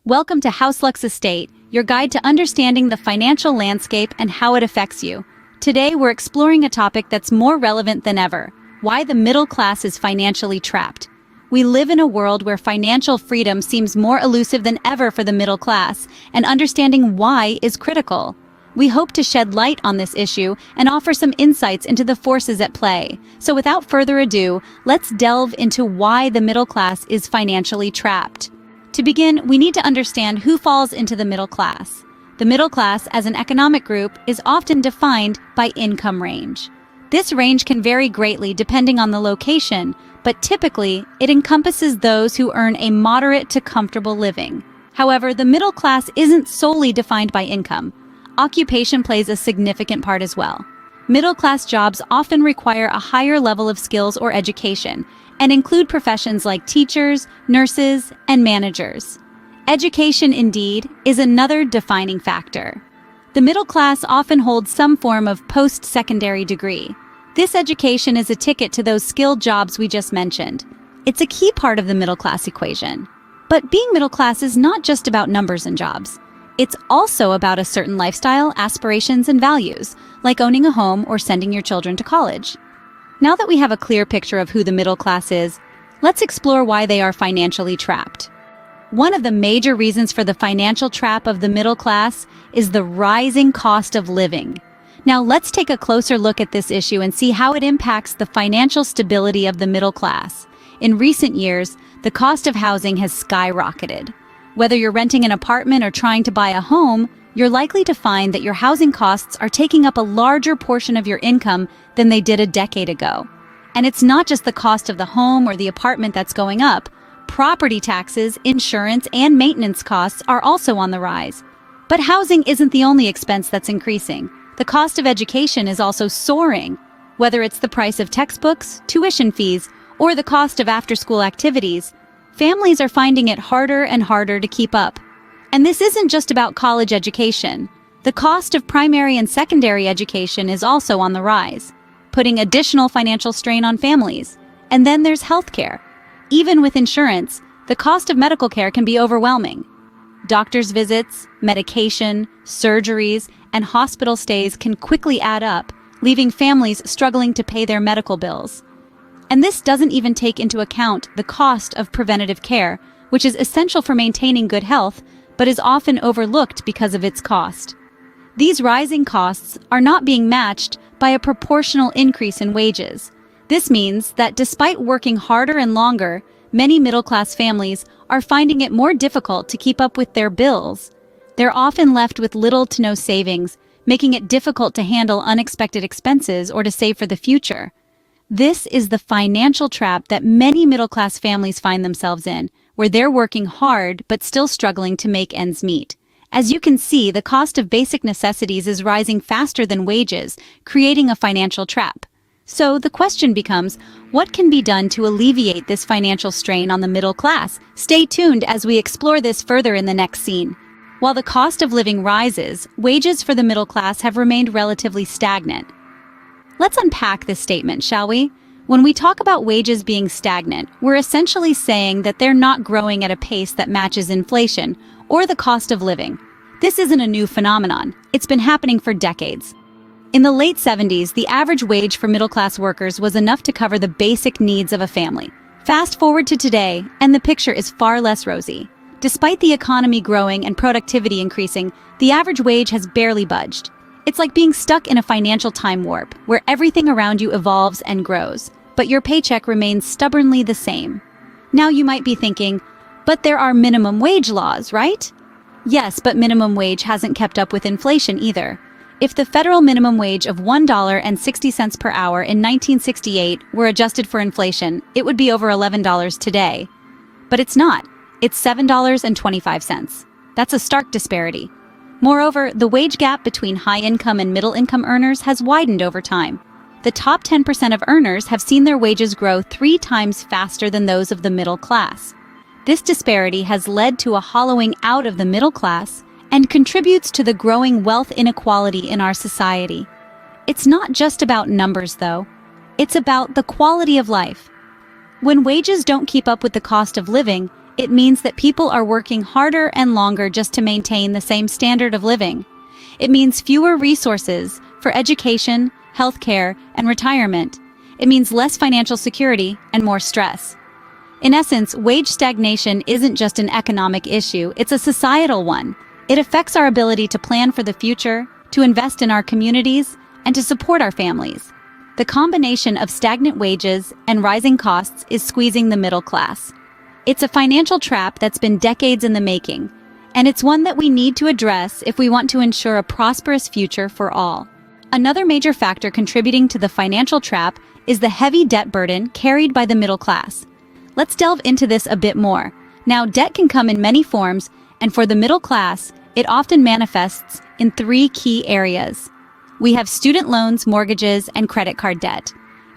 Welcome to HouseLux Estate, your guide to understanding the financial landscape and how it affects you. Today we're exploring a topic that's more relevant than ever: why the middle class is financially trapped. We live in a world where financial freedom seems more elusive than ever for the middle class, and understanding why is critical. We hope to shed light on this issue and offer some insights into the forces at play. So without further ado, let's delve into why the middle class is financially trapped. To begin, we need to understand who falls into the middle class. The middle class, as an economic group, is often defined by income range. This range can vary greatly depending on the location, but typically, it encompasses those who earn a moderate to comfortable living. However, the middle class isn't solely defined by income. Occupation plays a significant part as well. Middle-class jobs often require a higher level of skills or education, and include professions like teachers, nurses, and managers. Education, indeed, is another defining factor. The middle class often holds some form of post-secondary degree. This education is a ticket to those skilled jobs we just mentioned. It's a key part of the middle class equation. But being middle class is not just about numbers and jobs. It's also about a certain lifestyle, aspirations, and values, like owning a home or sending your children to college. Now that we have a clear picture of who the middle class is, let's explore why they are financially trapped. One of the major reasons for the financial trap of the middle class is the rising cost of living. Now let's take a closer look at this issue and see how it impacts the financial stability of the middle class. In recent years, the cost of housing has skyrocketed. Whether you're renting an apartment or trying to buy a home, you're likely to find that your housing costs are taking up a larger portion of your income than they did a decade ago. And it's not just the cost of the home or the apartment that's going up. Property taxes, insurance, and maintenance costs are also on the rise. But housing isn't the only expense that's increasing. The cost of education is also soaring. Whether it's the price of textbooks, tuition fees, or the cost of after-school activities, families are finding it harder and harder to keep up. And this isn't just about college education. The cost of primary and secondary education is also on the rise, putting additional financial strain on families. And then there's healthcare. Even with insurance, the cost of medical care can be overwhelming. Doctor's visits, medication, surgeries, and hospital stays can quickly add up, leaving families struggling to pay their medical bills. And this doesn't even take into account the cost of preventative care, which is essential for maintaining good health, but is often overlooked because of its cost. These rising costs are not being matched by a proportional increase in wages. This means that despite working harder and longer, many middle-class families are finding it more difficult to keep up with their bills. They're often left with little to no savings, making it difficult to handle unexpected expenses or to save for the future. This is the financial trap that many middle-class families find themselves in, where they're working hard but still struggling to make ends meet. As you can see, the cost of basic necessities is rising faster than wages, creating a financial trap. So the question becomes, what can be done to alleviate this financial strain on the middle class? Stay tuned as we explore this further in the next scene. While the cost of living rises, wages for the middle class have remained relatively stagnant. Let's unpack this statement, shall we? When we talk about wages being stagnant, we're essentially saying that they're not growing at a pace that matches inflation or the cost of living. This isn't a new phenomenon. It's been happening for decades. In the late 70s, the average wage for middle-class workers was enough to cover the basic needs of a family. Fast forward to today, and the picture is far less rosy. Despite the economy growing and productivity increasing, the average wage has barely budged. It's like being stuck in a financial time warp, where everything around you evolves and grows, but your paycheck remains stubbornly the same. Now you might be thinking, but there are minimum wage laws, right? Yes, but minimum wage hasn't kept up with inflation either. If the federal minimum wage of $1.60 per hour in 1968 were adjusted for inflation, it would be over $11 today. But it's not. It's $7.25. That's a stark disparity. Moreover, the wage gap between high-income and middle-income earners has widened over time. The top 10% of earners have seen their wages grow 3 times faster than those of the middle class. This disparity has led to a hollowing out of the middle class and contributes to the growing wealth inequality in our society. It's not just about numbers, though. It's about the quality of life. When wages don't keep up with the cost of living, It means that people are working harder and longer just to maintain the same standard of living. It means fewer resources for education, healthcare, and retirement. It means less financial security and more stress. In essence, wage stagnation isn't just an economic issue, it's a societal one. It affects our ability to plan for the future, to invest in our communities, and to support our families. The combination of stagnant wages and rising costs is squeezing the middle class. It's a financial trap that's been decades in the making, and it's one that we need to address if we want to ensure a prosperous future for all. Another major factor contributing to the financial trap is the heavy debt burden carried by the middle class. Let's delve into this a bit more. Now, debt can come in many forms, and for the middle class, it often manifests in three key areas. We have student loans, mortgages, and credit card debt.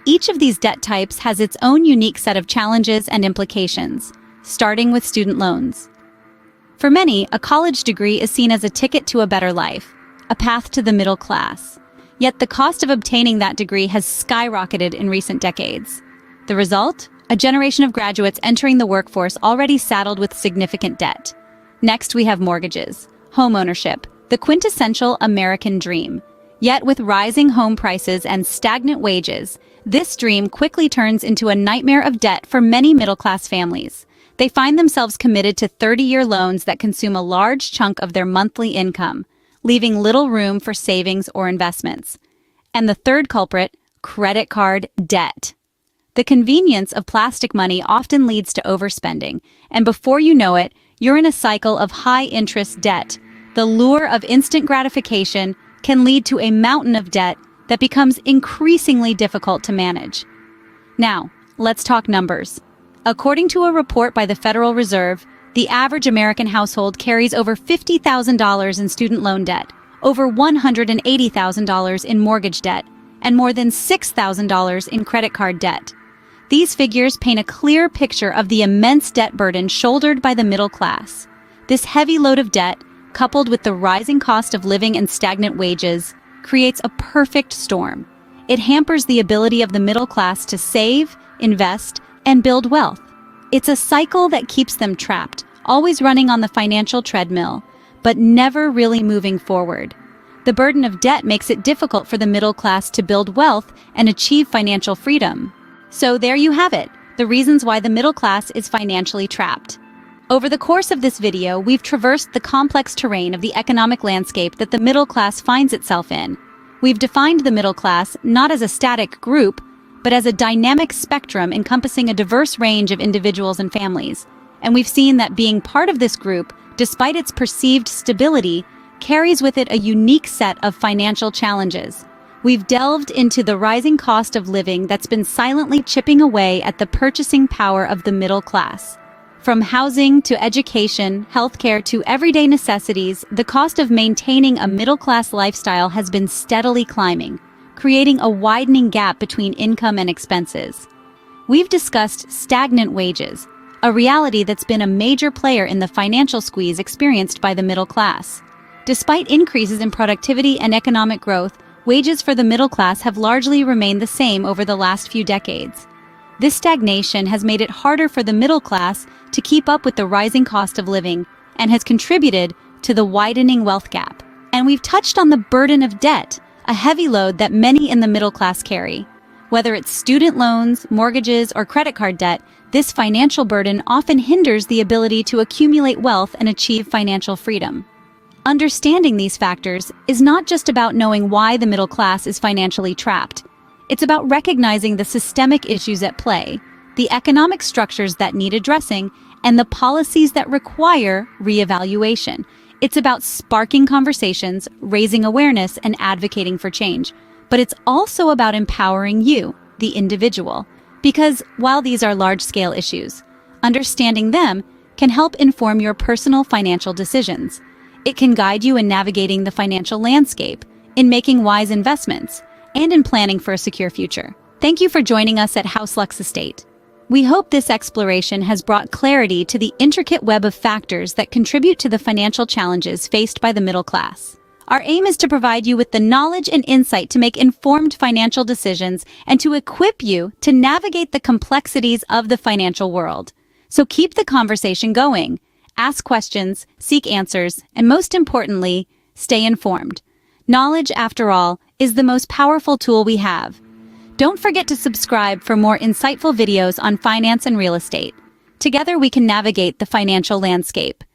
Each of these debt types has its own unique set of challenges and implications, starting with student loans. For many, a college degree is seen as a ticket to a better life, a path to the middle class. Yet the cost of obtaining that degree has skyrocketed in recent decades. The result? A generation of graduates entering the workforce already saddled with significant debt. Next, we have mortgages, home ownership, the quintessential American dream. Yet with rising home prices and stagnant wages, this dream quickly turns into a nightmare of debt for many middle-class families. They find themselves committed to 30-year loans that consume a large chunk of their monthly income, leaving little room for savings or investments. And the third culprit, credit card debt. The convenience of plastic money often leads to overspending, and before you know it, you're in a cycle of high-interest debt. The lure of instant gratification can lead to a mountain of debt that becomes increasingly difficult to manage. Now, let's talk numbers. According to a report by the Federal Reserve, the average American household carries over $50,000 in student loan debt, over $180,000 in mortgage debt, and more than $6,000 in credit card debt. These figures paint a clear picture of the immense debt burden shouldered by the middle class. This heavy load of debt, coupled with the rising cost of living and stagnant wages, creates a perfect storm. It hampers the ability of the middle class to save, invest, and build wealth. It's a cycle that keeps them trapped, always running on the financial treadmill, but never really moving forward. The burden of debt makes it difficult for the middle class to build wealth and achieve financial freedom. So there you have it, the reasons why the middle class is financially trapped. Over the course of this video, we've traversed the complex terrain of the economic landscape that the middle class finds itself in. We've defined the middle class not as a static group, but as a dynamic spectrum encompassing a diverse range of individuals and families. And we've seen that being part of this group, despite its perceived stability, carries with it a unique set of financial challenges. We've delved into the rising cost of living that's been silently chipping away at the purchasing power of the middle class. From housing to education, healthcare to everyday necessities, the cost of maintaining a middle-class lifestyle has been steadily climbing, creating a widening gap between income and expenses. We've discussed stagnant wages, a reality that's been a major player in the financial squeeze experienced by the middle class. Despite increases in productivity and economic growth, wages for the middle class have largely remained the same over the last few decades. This stagnation has made it harder for the middle class to keep up with the rising cost of living and has contributed to the widening wealth gap. And we've touched on the burden of debt, a heavy load that many in the middle class carry. Whether it's student loans, mortgages, or credit card debt, this financial burden often hinders the ability to accumulate wealth and achieve financial freedom. Understanding these factors is not just about knowing why the middle class is financially trapped. It's about recognizing the systemic issues at play, the economic structures that need addressing, and the policies that require reevaluation. It's about sparking conversations, raising awareness, and advocating for change. But it's also about empowering you, the individual. Because while these are large-scale issues, understanding them can help inform your personal financial decisions. It can guide you in navigating the financial landscape, in making wise investments, and in planning for a secure future. Thank you for joining us at House Lux Estate. We hope this exploration has brought clarity to the intricate web of factors that contribute to the financial challenges faced by the middle class. Our aim is to provide you with the knowledge and insight to make informed financial decisions and to equip you to navigate the complexities of the financial world. So keep the conversation going. Ask questions, seek answers, and most importantly, stay informed. Knowledge, after all, is the most powerful tool we have. Don't forget to subscribe for more insightful videos on finance and real estate. Together we can navigate the financial landscape.